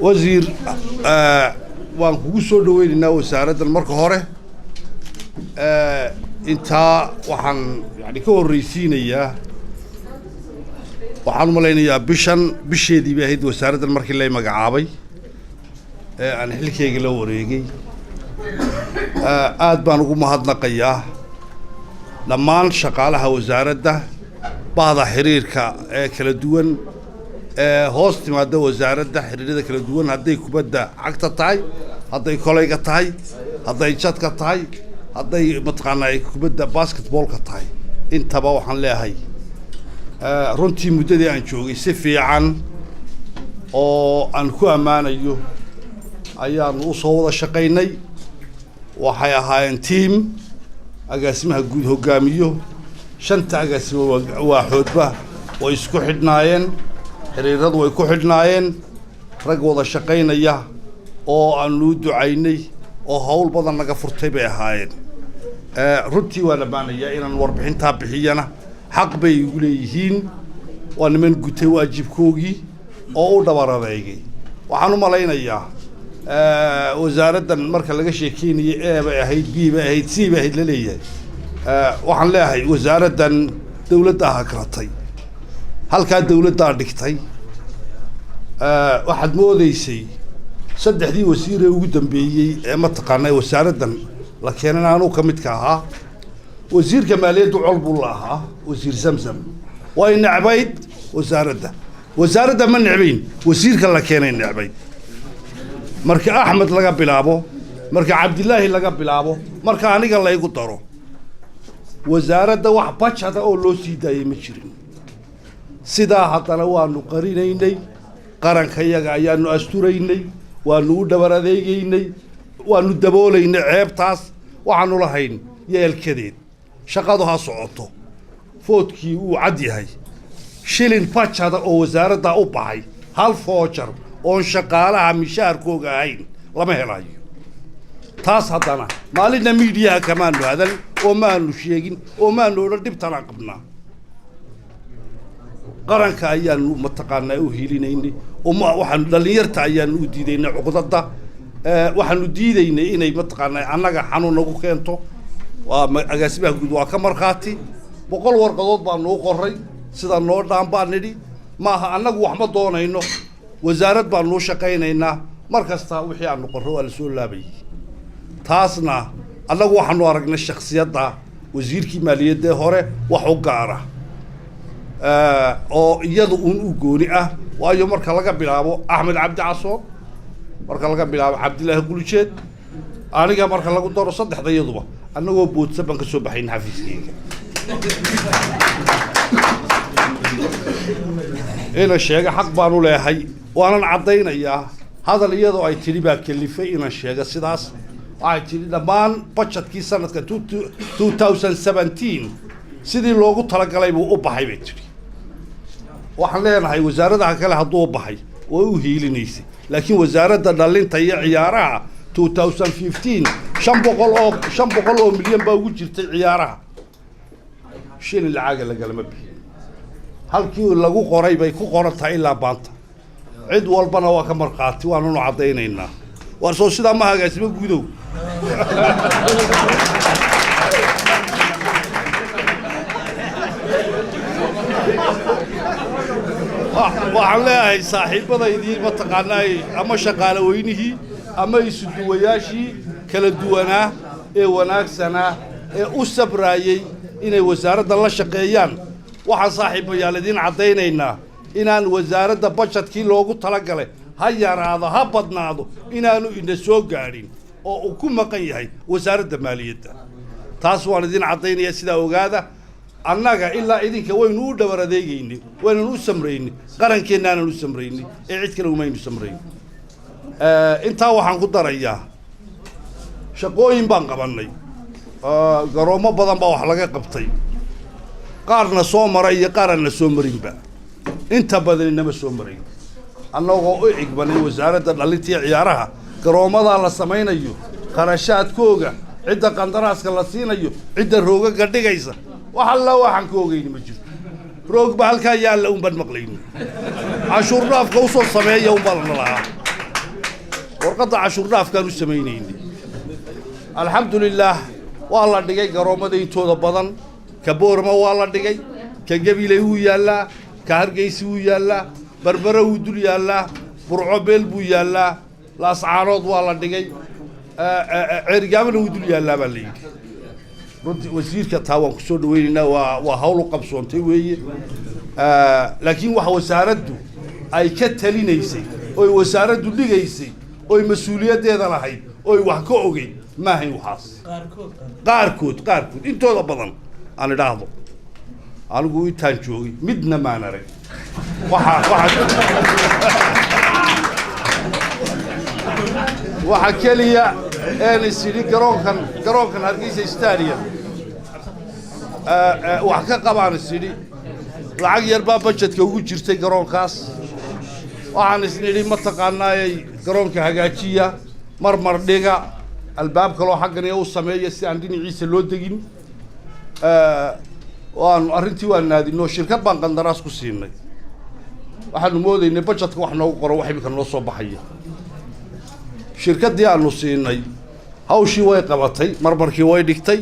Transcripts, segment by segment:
وزير وان kugu soo dhaweynaa wasaaraddan marka hore inta waxaan yani ka horeysiinayaa waxaan malaynayaa bisheedii bay ahayd wasaaraddan markii la magacaabay aan xilkeyga la wareegay aad baan ugu mahadnaqayaa dhammaan shaqaalaha wasaaradda bahda xiriirka ee kala duwan hoos timaada wasaaradda xiriirada kala duwan hadday kubadda cagta tahay hadday kolayga tahay hadday jadka tahay hadday mataqaanaa kubadda basketballka tahay intaba waxaan leeyahay runtii muddadii aan joogay si fiican oo aan ku ammaanayo ayaan u soo wada shaqaynay waxay ahaayeen team agaasimaha guud hogaamiyo shanta agaasimo waaxoodba way isku xidhnaayeen xiriiradu way ku xidhnaayeen rag wada shaqaynaya oo aanu ducaynay oo hawl badan naga furtay bay ahaayeen runtii waa dhammaanayaa inaan warbixintaa bixiyana xaq bay igu leeyihiin waa niman gutay waajibkoogii oo u dhabar adeegay waxaan u malaynayaa wasaaraddan marka laga sheekeynayay A bay ahayd B bay ahayd C bay ahayd la leeyahay waxaan leeyahay wasaaraddan dawladda aha karatay halkaa dawladdaa dhigtay waxaad moodaysay saddexdii wasiir ee ugu dambeeyey ee mataqaanaa wasaaraddan la keenan anuu ka midka ahaa wasiirka maaliyadda col buu la ahaa wasiir samsam way necbayd wasaaradda ma necbayn wasiirka la keenay necbayd marka axmed laga bilaabo marka cabdilaahi laga bilaabo marka aniga laygu daro wasaaradda wax bajada oo loo sii daayay ma jirin sidaa haddana waanu qarinaynay qaranka yaga ayaanu asturaynay waanu u dhabar adeegaynay waanu daboolaynay ceebtaas waxaanu lahayn yeelkadeed shaqadu ha socoto foodkii uu cad yahay shilin bajada oo wasaaradda u baxay hal foojar oon shaqaalaha mishaarkooga ahayn lama helayo taas haddana maalinna miidiyaha kamaanu hadal oo maanu sheegin oo maanu odhan dhibtanaan qabnaa qaranka ayaanu mataqaanaa u helinaynay waxaanu dhallinyarta ayaanu u diidaynay cuqdadda waxaanu diidaynay inay mataqaanaa annaga xanuun nagu keento waa agaasimaha guud waa ka markhaati 100 warqadood baan noo qoray sida noo dhaan baan nidhi maaha annagu wax ma doonayno wasaarad baan noo shaqaynaynaa mar kasta wixii aanu qorro waa la soo laabayay taasna annagu waxaanu aragnay shakhsiyadda wasiirkii maaliyadda hore wax u gaara oo iyadu u gooni ah waayo marka laga bilaabo axmed cabdi casoon marka laga bilaabo cabdilaahi qulujeed aniga marka lagu daro saddexda iyaduba annagoo boodsa baan ka soo baxayn xafiiskeyga ina sheega xaq baanu leeyahay waanan caddaynayaa hadal iyadoo ay tidhi baa kalifay inaan sheega sidaas waxay tidhi dhammaan budgetkii sanadka 2017 sidii loogu talagalay buu u baxay bay tidhi waxaan leenahay wasaaradaha kale hadduu u baxay way u hiilinaysay laakiin wasaaradda dhalinta iyo ciyaaraha 2015 500 oo milyan baa ugu jirtay ciyaaraha shilin lacag lagalama bixin halkii lagu qoray bay ku qoran tahay ilaa baanta cid walbana waa ka marqaati waanu cadaynaynaa war soo sida ma hagaasimo guudow waxaan leeyahay saaxiibadaydii mataqaanaa ama shaqaale weynihii ama isu duwayaashii kala duwanaa ee wanaagsanaa ee u sabraayay inay wasaaradda la shaqeeyaan waxaan saaxiibayaal idin caddaynaynaa inaan wasaaradda budgetkii loogu talagalay ha yaraado ha badnaado inaanu ina soo gaadhin oo uu ku maqan yahay wasaaradda maaliyadda taas waan idin caddaynayaa sidaa ogaada annaga ilaa idinka waynu u dhabar adeegaynay waynu u samraynay qarankeennaanu u samraynay ee cid kale umaynu samrayn intaa waxaan ku darayaa shaqooyin baan qabannay garoomo badan baa wax laga qabtay qaarna soo maray iyo qaarna soo marinba inta badan inama soo marin annagoo u cigbanay wasaaradda dhalinta iyo ciyaaraha garoomada la samaynayo qarashaadkooga cidda qandaraaska la siinayo cidda roogaga dhigaysa wax alla waxaan ka ogeyni ma jirto روق بهالكا يالا ومبن مقلين عاشور راف كوصل سمية ومبلن لها ورقد عاشور راف كانوا سمينين الحمد لله والله دقي قرومة دي تودا بدن كبور ما والله دقي كجبيله هو يالا كهرجيس هو يالا بربره ودول يالا برعبيل بو يالا لاسعارض والله دقي عرقامنا ودول يالا باللي runtii wasiirka tawan ku soo dhaweynayna waa hawl u qabsoontay weeye laakiin waxa wasaaraddu ay ka talinaysay oo wasaaraddu dhigaysay oo mas'uuliyadeeda lahayd oo wax ka ogay ma ahayn waxaas qaarkood intooda badan aan idhaahdo anigu intaan joogay midna ma arag waxa kaliya een sidii garoonkan Hargeysa Stadium wax ka qabaan sidii lacag yar baa budgetka ugu jirtay garoonkaas waxaan isnidhi ma taqaanaayay garoonka hagaajiya marmar dhiga albaabka loo xaqaniyo u sameeyo si aan dhinaciisa loo degin waan arrintii waan naadino shirkad baan qandaraas ku siinay waxaanu moodaynay budgetka wax noogu qoro wax imika noo soo baxaya shirkadii aanu siinay hawshii way qabatay marmarkii way dhigtay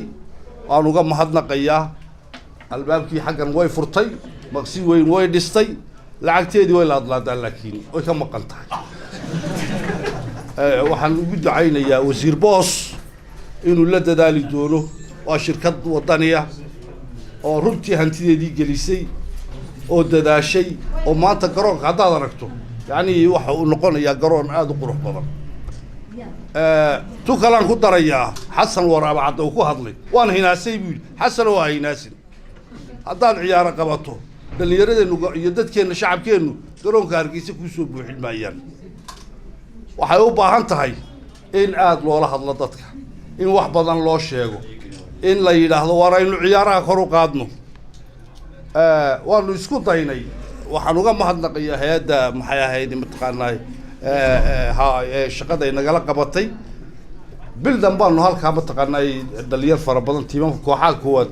waan uga mahadnaqayaa albaabkii xaqan way furtay maqsi weyn way dhistay lacagteedii way laadlaadaan laakiin way ka maqan tahay waxaan ugu ducaynayaa wasiir boos inuu la dadaali doono waa shirkad wadaniya oo runtii hantideedii gelisay oo dadaashay oo maanta garoonka haddaad aragto yacni waxa uu noqonayaa garoon aad u qurux badan tu kalaan ku darayaa xasan waraaba cadda uu ku hadlay waan hinaasay buu yidhi xasan oo ha hinaasin haddaad ciyaaro qabato dhallinyaradeennu iyo dadkeenna shacabkeennu garoonka Hargeysa ku soo buuxin maayaan waxay u baahan tahay in aad loola hadlo dadka in wax badan loo sheego in la yidhaahdo war aynu ciyaaraha kor u qaadno waanu isku daynay waxaan uga mahadnaqayaa hay'adda maxay ahayd mataqaanaa shaqada ay nagala qabatay bildan baanu halkaa mataqaanaa dhalinyar fara badan tiimanka kooxaha koowaad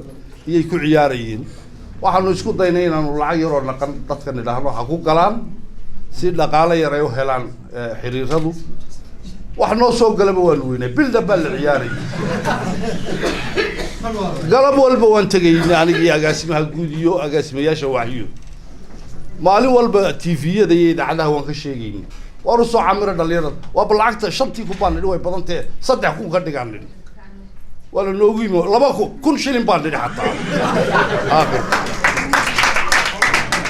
iyay ku ciyaarayeen waxaanu isku daynay inaanu lacag yar oo naqan dadka nidhaahno ha ku galaan si dhaqaale yar ay u helaan xiriiradu wax noo soo galaba waan weynay bildan baa la ciyaarayay galab walba waan tagaynay anigii agaasimaha guud iyo agaasimayaasha waxyo maalin walba TV-yada iyo idaacadaha waan ka sheegaynay waanu soo camiro dhalinyarada waa lacagta 5 kun baan nidhi way badan tahay 3 kun ka dhigaan nidhi wala noogu yimo 2 kun shilin baan nidhi xataa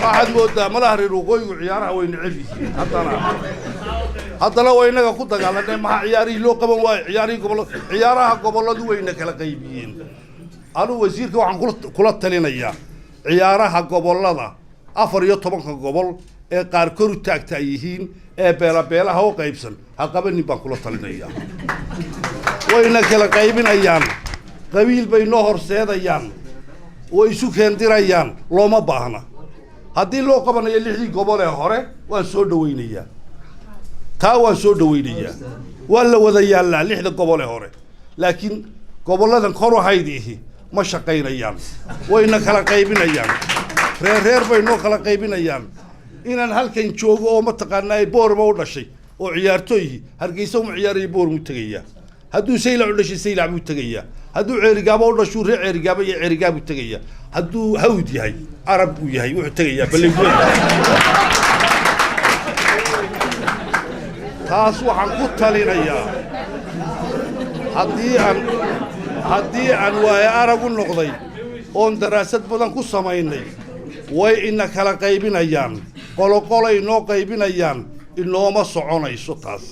waxaad moodaa malaha reer waqooyigu ciyaaraha way neceb yihiin haddana waa inaga ku dagaalanay maxaa ciyaarihii loo qaban waayo ciyaaraha gobolladu wayna kala qaybiyeen anuu wasiirka waxaan kula talinayaa ciyaaraha gobollada 14 gobol ee qaar kor u taagta yihiin ee beelaha oo qaybsan ha qabanin baan kula talinayaa wayna kala qaybinayaan qabiil bay noo horseedayaan way isu keendirayaan looma baahna haddii loo qabanayo 6 gobol ee hore waan soo dhaweynayaa taa waan soo dhaweynayaa waa la wada yaallaa 6 gobol ee hore laakiin gobolladan kor u haydihi ma shaqaynayaan wayna kala qaybinayaan reer bay noo kala qaybinayaan inaan halkan joogo oo mataqaanaa boorma u dhashay oo ciyaartooy Hargeysa uma ciyaaraya boormu tagaya hadduu saylac u dhashay saylac buu tagaya hadduu ceerigaabo u dhashu ceerigaabo iyo ceerigaabo tagaya hadduu hawd yahay arab uu yahay wuxuu tagaya balay taas waxaan ku talinayaa haddii aan waayo arag u noqday oon daraasad badan ku samaynay way ina kala qaybinayaan qoloqolay noo qaybinayaan inooma soconayso taas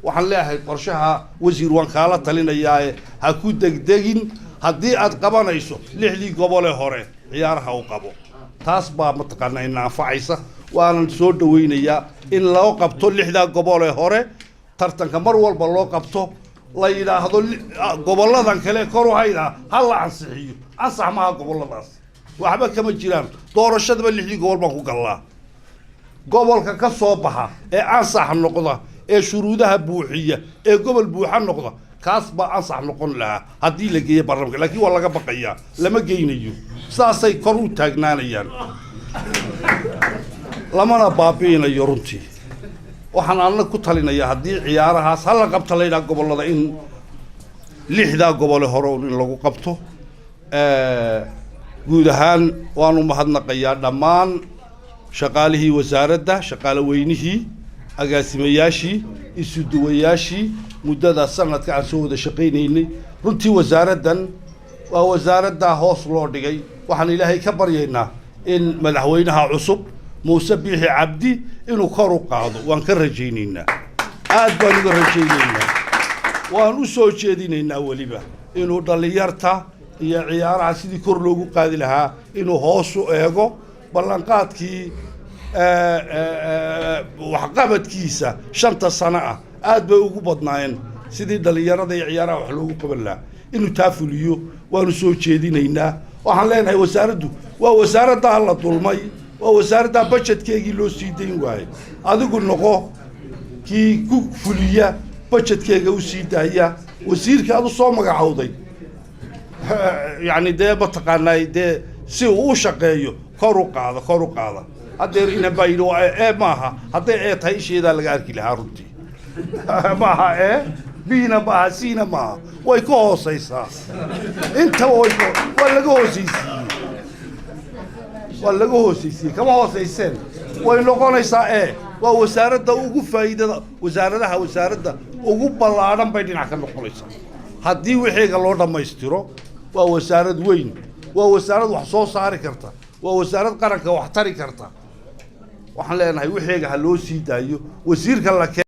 waxaan leeyahay qorshaha wasiir waan kaala talinayaa ha ku degdegin haddii aad qabanayso 6 gobol ee hore ciyaaraha u qabo taas baa mataqaanaa in anfacaysa waan soo dhaweynayaa in loo qabto 6 gobol ee hore tartanka mar walba loo qabto la yiraahdo gobolladan kale kor u hayda hal ansixiyo ansax ma gobolladaas waxba kama jiraan doorashada 6 gobol baan ku galaa gobolka ka soo baxa ee ansax noqda ee shuruudaha buuxiya ee gobol buuxa noqda kaas ba ansax noqon lahaa haddii la geeyo barnaamijka laakiin waa laga baqayaa lama geynayo saasay kor u taagnaanayaan lamana baabi'inayo runtii waxaan anna ku talinayaa haddii ciyaarahaas hala qabta leeyahay gobolada in 6 gobol hore in lagu qabto guud ahaan waanu mahadnaqayaa dhammaan shaqaalihii wasaaradda shaqaale weynihii agaasimayaashii isu duwayaashii muddada sanadka aan soo wada shaqaynaynay runtii wasaaraddan waa wasaaradda hoos loo dhigay waxaan ilaahay ka baryaynaa in madaxweynaha cusub Muuse Biixi Cabdi inuu kor u qaado waan ka rajaynaynaa aad baan uga rajaynaynaa waan u soo jeedinaynaa waliba inuu dhalinyarta iyo ciyaaraha sidii kor loogu qaadi lahaa inuu hoos u eego ballanqaadkii waxqabadkiisa 5 sano ah aad bay ugu badnaayeen sidii dhalinyarada iyo ciyaaraha wax loogu qaban lahaa inuu taafuliyo waanu soo jeedinaynaa waxaan leenahay wasaaraddu waa wasaaradda la dulmay waa wasaaradda budgetkeegii loo sii dayn waayay adigu noqo kii ku fuliya budgetkeega u sii daaya wasiirka aad soo magacawday يعني ده بتقناي ده سو شقيو كورو قاضة هذا إنه بايلو ماها هذا تاي شيء ده لقى أركي لها رنتي ماها بينا ماها سينا ماها ويكو سيسا أنت ويكو ولا جو سيسي كم هو سيسن ويلقون يسا ووزارة ده وقف فايدة وزارة ده وقف بالعالم بيدين عكنا نقوليسا هذه وحيد الله ما يسترو ووزارة وين ووزارة وحصو صاري كرتا ووزارة قرقة وحتري كرتا وحنا لنا وحيد هلو سيدايو وزير كلا